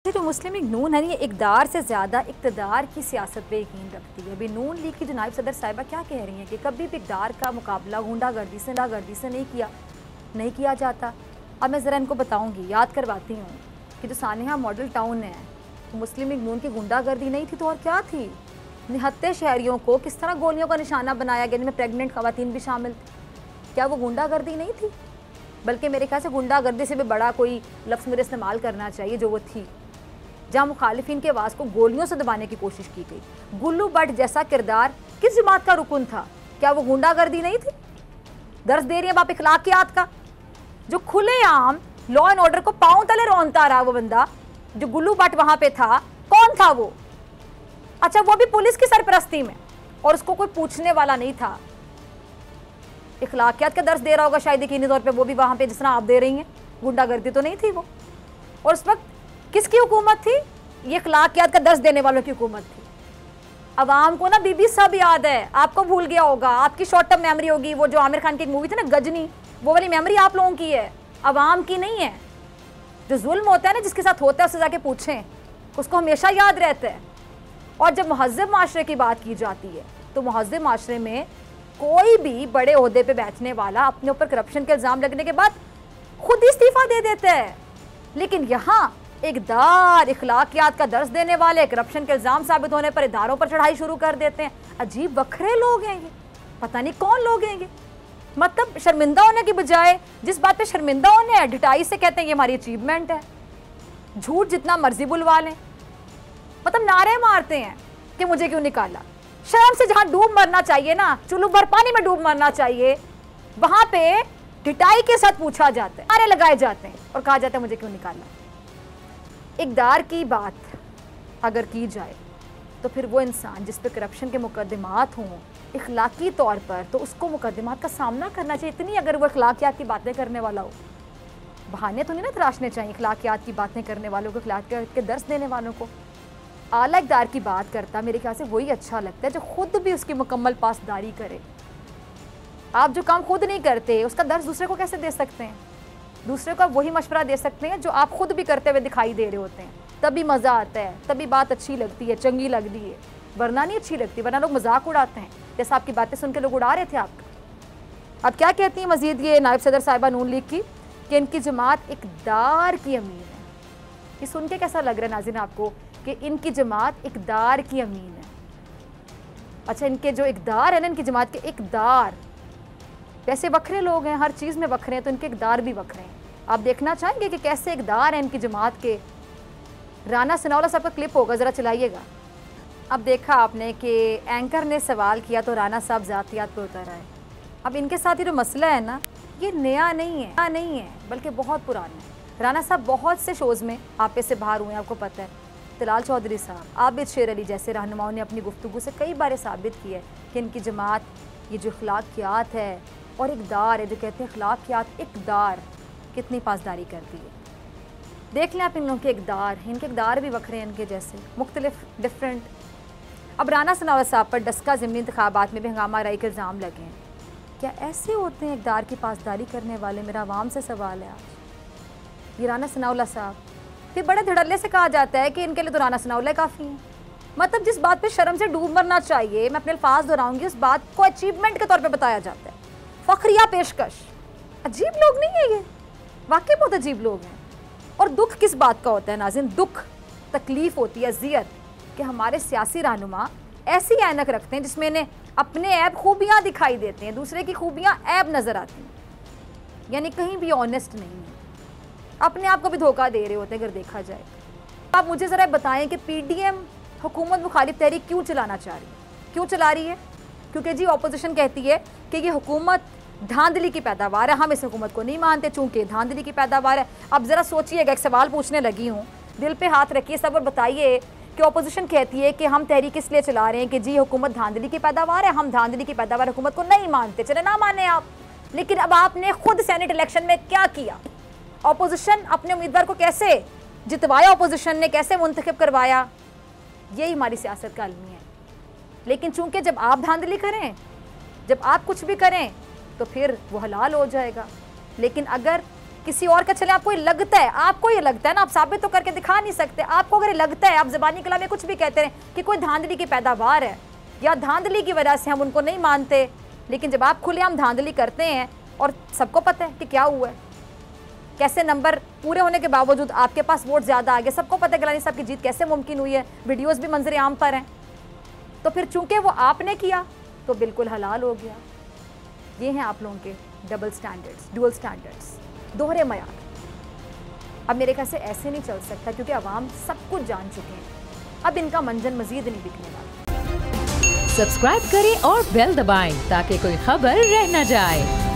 ये जो मुस्लिम लीग नून है ये इक़्तिदार से ज़्यादा इक़्तिदार की सियासत पे यकीन रखती है। अभी नून लीग की जो नायब सदर साहिबा क्या कह रही हैं कि कभी भी इक़्तिदार का मुकाबला गुंडागर्दी से नहीं किया जाता। अब मैं ज़रा इनको बताऊँगी, याद करवाती हूँ कि जो सानिया मॉडल टाउन है तो मुस्लिम लीग नून की गुंडागर्दी नहीं थी तो और क्या थी। निहत्ते शहरियों को किस तरह गोलियों का निशाना बनाया गया, जिनमें प्रेगनेंट ख़वातीन भी शामिल थी। क्या वो गुंडागर्दी नहीं थी? बल्कि मेरे ख्याल से गुंडागर्दी से भी बड़ा कोई लफ्ज़ मेरे इस्तेमाल करना चाहिए जो वो थी, जहाँ मुखालिफिन के आवाज़ को गोलियों से दबाने की कोशिश की गई। गुल्लू भट्ट जैसा किरदार किस जमात का रुकन था? क्या वो गुंडागर्दी नहीं थी? दर्ज दे रही है बाप इखलाकियात का। जो खुलेआम लॉ एंड ऑर्डर को पांव तले रौंदता रहा वो बंदा, जो गुल्लू भट्ट वहां पे था, कौन था वो? अच्छा, वो भी पुलिस की सरपरस्ती में, और उसको कोई पूछने वाला नहीं था। इखलाकियात का दर्ज दे रहा होगा शायद यकीनी तौर पे वो भी वहां पे, जिस तरह आप दे रही हैं। गुंडागर्दी तो नहीं थी वो। और उस वक्त किसकी हुकूमत थी? ये इखलाकियात का दर्ज देने वालों की हुकूमत थी। अवाम को ना बीबी सब याद है, आपको भूल गया होगा, आपकी शॉर्ट टर्म मेमोरी होगी। वो जो आमिर खान की एक मूवी थी ना गजनी, वो वाली मेमोरी आप लोगों की है, अवाम की नहीं है। जो जुल्म होता है ना, जिसके साथ होता है उससे जाके पूछें, उसको हमेशा याद रहता है। और जब महज़ब माशरे की बात की जाती है तो महज़ब माशरे में कोई भी बड़े ओहदे पे बैठने वाला अपने ऊपर करप्शन के इल्ज़ाम लगने के बाद खुद ही इस्तीफ़ा दे देता है। लेकिन यहाँ इक़्तिदार इखलाकियात का दर्ज देने वाले करप्शन के इल्ज़ाम साबित होने पर इदारों पर चढ़ाई शुरू कर देते हैं। अजीब बखरे लोग हैं ये, पता नहीं कौन लोग हैं ये। मतलब शर्मिंदा होने की बजाय जिस बात पे शर्मिंदा होने हैं, ढिठाई से कहते हैं ये हमारी अचीवमेंट है। झूठ जितना मर्जी बुलवा लें, मतलब नारे मारते हैं कि मुझे क्यों निकाला। शर्म से जहां डूब मरना चाहिए ना, चुल्लू भर पानी में डूब मरना चाहिए, वहां पे ढिठाई के साथ पूछा जाता है, नारे लगाए जाते हैं और कहा जाता है मुझे क्यों निकाला। इक़्तिदार की बात अगर की जाए तो फिर वो इंसान जिस पे करप्शन के मुकदमात हों इखलाकी तौर पर, तो उसको मुकदमात का सामना करना चाहिए। इतनी अगर वो इखलाकियात की बातें करने वाला हो, बहाने तो नहीं ना तराशने चाहिए इखलाकियात की बातें करने वालों को, इखलाकियात के दर्स देने वालों को। आला इक़्तिदार की बात करता मेरे ख्याल से वही अच्छा लगता है जो खुद भी उसकी मुकम्मल पासदारी करे। आप जो काम खुद नहीं करते उसका दर्स दूसरे को कैसे दे सकते हैं? दूसरे को आप वही मशवरा दे सकते हैं जो आप खुद भी करते हुए दिखाई दे रहे होते हैं। तभी मज़ा आता है, तभी बात अच्छी लगती है, चंगी लगती है, वरना नहीं अच्छी लगती। वरना लोग मजाक उड़ाते हैं, जैसे आपकी बातें सुन के लोग उड़ा रहे थे आपका। अब क्या कहती हैं मजीद ये नायब सदर साहिबा नून लीग की कि इनकी जमात इक़्तिदार की अमीन है। ये सुन के कैसा लग रहा है नाज़रीन आपको कि इनकी जमात इक़्तिदार की अमीन है? अच्छा, इनके जो इक़्तिदार है ना, इनकी जमात के इक़्तिदार वैसे बखरे लोग हैं, हर चीज़ में बखरे हैं, तो इनके इक़्तिदार भी बखरे हैं। आप देखना चाहेंगे कि कैसे इक़्तिदार हैं इनकी जमात के? राना सनाउल्लाह साहब का क्लिप होगा, ज़रा चलाइएगा। अब देखा आपने कि एंकर ने सवाल किया तो राना साहब ज़ातियात पर उतर आए। अब इनके साथ ये जो मसला है ना, ये नया नहीं है बल्कि बहुत पुराना है। राना साहब बहुत से शोज़ में आपे से बाहर हुए हैं, आपको पता है। तलाल चौधरी साहब, आबिद शेर अली जैसे रहनुमाओं ने अपनी गुफ्तगू से कई बार साबित किया है कि इनकी जमात ये जो इखलाकियात है और इक़्तिदार है, जो कहते हैं इखलाकियात इक़्तिदार, कितनी पासदारी करती है। देख लें आप इन लोगों के इक़्तिदार, इनके इक़्तिदार भी बखरे हैं इनके जैसे, मुख्तलिफ डिफरेंट। अब राना सनाउल्लाह साहब पर डस्का ज़िमनी इंतखाबात में भी हंगामा राई के इल्ज़ाम लगे हैं। क्या ऐसे होते हैं इक़्तिदार की पासदारी करने वाले? मेरा आवाम से सवाल है आज। ये राना सनाउल्लाह साहब फिर बड़े धड़ल्ले से कहा जाता है कि इनके लिए तो राना सनाउल्लाह काफ़ी हैं। मतलब जिस बात पे शर्म से डूब मरना चाहिए, मैं अपने अल्फाज दोहराऊंगी, उस बात को अचीवमेंट के तौर पे बताया जाता है, फ़ख्रिया पेशकश। अजीब लोग नहीं है ये, वाकई बहुत अजीब लोग हैं। और दुख किस बात का होता है नाज़रीन? दुख, तकलीफ़ होती है, अज़ियत, कि हमारे सियासी रहनुमा ऐसी ऐनक रखते हैं जिसमें इन्हें अपने ऐब खूबियाँ दिखाई देती हैं, दूसरे की खूबियाँ ऐब नज़र आती हैं। यानी कहीं भी ऑनेस्ट नहीं है, अपने आप को भी धोखा दे रहे होते हैं अगर देखा जाए। आप मुझे ज़रा बताएं कि PDM हुकूमत मुखालिफ तहरीक क्यों चलाना चाह रही है? क्यों चला रही है? क्योंकि जी अपोजिशन कहती है कि ये हुकूमत धांधली की पैदावार है, हम इस हुकूमत को नहीं मानते चूँकि धांधली की पैदावार है। अब ज़रा सोचिएगा, एक सवाल पूछने लगी हूँ, दिल पे हाथ रखिए सब और बताइए कि अपोजिशन कहती है कि हम तहरीक इसलिए चला रहे हैं कि जी हुकूमत धांधली की पैदावार है, हम धांधली की पैदावार हुकूमत को नहीं मानते। चले ना माने आप, लेकिन अब आपने खुद सेनेट इलेक्शन में क्या किया? अपोजिशन अपने उम्मीदवार को कैसे जितवाया, अपोजिशन ने कैसे मुंतखब करवाया? यही हमारी सियासत का अलमी है। लेकिन चूंकि जब आप धांधली करें, जब आप कुछ भी करें तो फिर वो हलाल हो जाएगा। लेकिन अगर किसी और का चले, आपको ये लगता है, आपको ये लगता है ना, आप साबित तो करके दिखा नहीं सकते, आपको अगर लगता है, आप ज़बानी कलाम में कुछ भी कहते हैं कि कोई धांधली की पैदावार है या धांधली की वजह से हम उनको नहीं मानते, लेकिन जब आप खुलेआम धांधली करते हैं और सबको पता है कि क्या हुआ है, कैसे नंबर पूरे होने के बावजूद आपके पास वोट ज़्यादा आ गए, सबको पता है गिलानी साहब की जीत कैसे मुमकिन हुई है, वीडियोज़ भी मंजर आम पर हैं, तो फिर चूंकि वो आपने किया तो बिल्कुल हलाल हो गया। ये हैं आप लोगों के डबल स्टैंडर्ड्स, डुअल स्टैंडर्ड्स, दोहरे मयार। अब मेरे ख्याल से ऐसे नहीं चल सकता, क्योंकि अवाम सब कुछ जान चुके हैं, अब इनका मंजन मजीद नहीं दिखने वाला। सब्सक्राइब करें और बेल दबाएं ताकि कोई खबर रह न जाए।